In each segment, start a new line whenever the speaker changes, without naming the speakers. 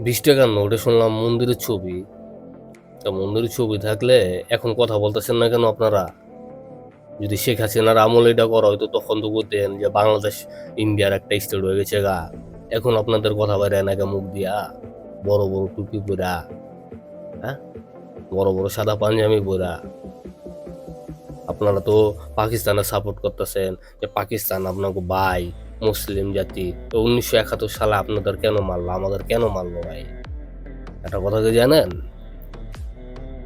৳20 নোটে শুনলাম মন্দিরের ছবি। তা মন্দিরের ছবি থাকলে এখন কথা বলতেছেন না কেন আপনারা? যদি শেখ হাসিনার আমলে এটা করা হইতো তখন তো কইতেন যে বাংলাদেশ ইন্ডিয়ার একটা স্টেট হয়ে গেছে গা। এখন আপনাদের কথা বাইরে না মুখ দিয়া? বড়, বড় টুপি পইরা, হ্যাঁ? বড়, বড় সাদা পাঞ্জাবি পইরা। আপনারা তো পাকিস্তানের সাপোর্ট করতেছেন যে পাকিস্তান আপনাকে ভাই, মুসলিম জাতি। তো ১৯৭১ সালে আপনাদের কেন মারলো? আমাদের কেন মারলো ভাই? একটা কথা কি জানেন?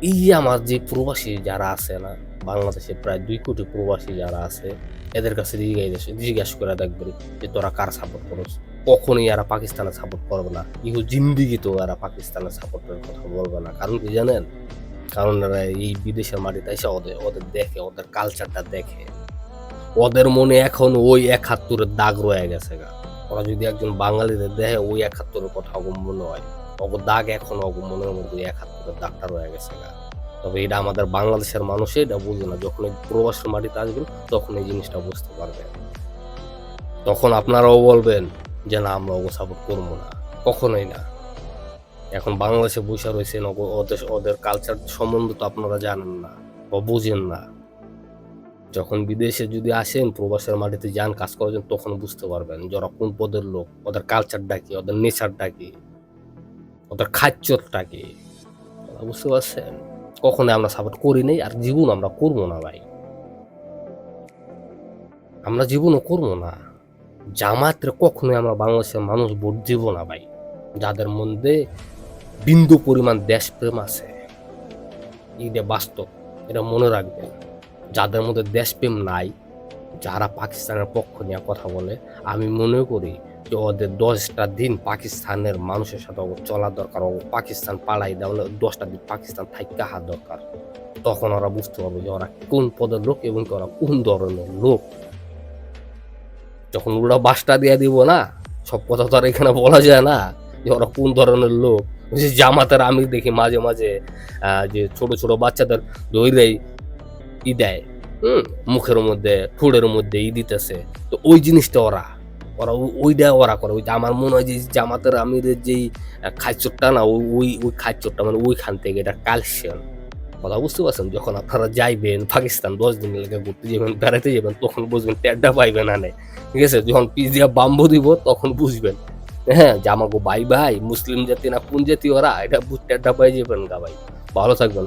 এই যে আমার যে প্রবাসী যারা আছে না, বাংলাদেশে প্রায় ২ কোটি প্রবাসী যারা আছে, এদের কাছে জিজ্ঞাসা করে দেখবেন যে তোরা কার সাপোর্ট করস? কখনোই এরা পাকিস্তানের সাপোর্ট করবে না। জিন্দেগিতেও এরা পাকিস্তানের সাপোর্টের কথা বলবে না। কারণ কি জানেন? কারণ এরা এই বিদেশের মাটিতে এসে ওদের ওদের দেখে, ওদের কালচারটা দেখে। ওদের মনে এখন ওই ৭১ এর দাগ রয়ে গেছে গা। ওরা যদি একজন বাঙালিদের দেখে ওই ৭১ এর কথা ওগো মনে হয়। ওগো দাগ এখনো ওগো মনের মধ্যে ৭১ এর দাগটা রয়ে গেছে গা। তবে এটা আমাদের বাংলাদেশের মানুষে এটা বুঝে না। যখন এই প্রবাসের মাটিতে আসবেন তখন এই জিনিসটা বুঝতে পারবেন। তখন আপনারাও বলবেন যে না আমরা ওগো সাপোর্ট করবো না। কখনোই না। এখন বাংলাদেশে বইসা রইছেন ওদের কালচার সম্বন্ধে তো আপনারা জানেন না বা বুঝেন না। যখন বিদেশে যদি আসেন প্রবাসের মাটিতে যান কাজ করার জন্য তখন বুঝতে পারবেন যে ওরা কোন পদের লোক, ওদের কালচারটা কি, ওদের নেচারটা কি, ওদের খাচ্চরটা কি। কথা বুঝতে পারছেন? কখনোই আমরা সাপোর্ট করি নাই আর জীবন আমরা করবো না ভাই। আমরা জীবনও করবো না। জামায়াতের কখনোই আমরা বাংলাদেশের মানুষ ভোট দিব না ভাই। যাদের মধ্যে বিন্দু পরিমাণ দেশপ্রেম আছে। এটা বাস্তব। এটা মনে রাখবেন। যাদের মধ্যে দেশপ্রেম নাই, যারা পাকিস্তানের পক্ষ নিয়ে কথা বলে, আমি মনে করি যে ওদের ১০টা দিন পাকিস্তানের মানুষের সাথে চলা দরকার। পাকিস্তান পালাই দেওয়া ১০টা দিন পাকিস্তান থাইকা হওয়া দরকার। তখন ওরা বুঝতে পারবে যে ওরা কোন পদের লোক এবং ওরা কোন ধরনের লোক। যখন ওরা বাসটা দিয়ে দিব না, সব কথা তো আর এখানে বলা যায় না যে ওরা কোন ধরনের লোক। যে জামাতের আমি দেখি মাঝে, মাঝে যে ছোট, ছোট বাচ্চাদের ধইরাই দেয়। মুখের মধ্যে, ঠোঁটের মধ্যে দিতেছে। তো ওই জিনিসটা ওরা ওইটা ওরা করে। ওই যে আমার মনে হয় যে জামাতের আমিরের যেই খাইচরটা না ওই খাইচরটা মানে ওইখান থেকে এটা কালেকশন। কথা বুঝতে পারছেন? যখন আপনারা যাইবেন পাকিস্তান ১০ দিন লেগে ঘুরতে যাবেন, বেড়াইতে যাবেন তখন বুঝবেন টেরটা পাইবেন আনে। ঠিক আছে? যখন পিছ দিয়া বাম্বু দিব তখন বুঝবেন। হ্যাঁ, যে আমাগো ভাই মুসলিম জাতি না কোন জাতি ওরা এটা টেরটা পাই যাবেন গা ভাই। ভালো থাকবেন।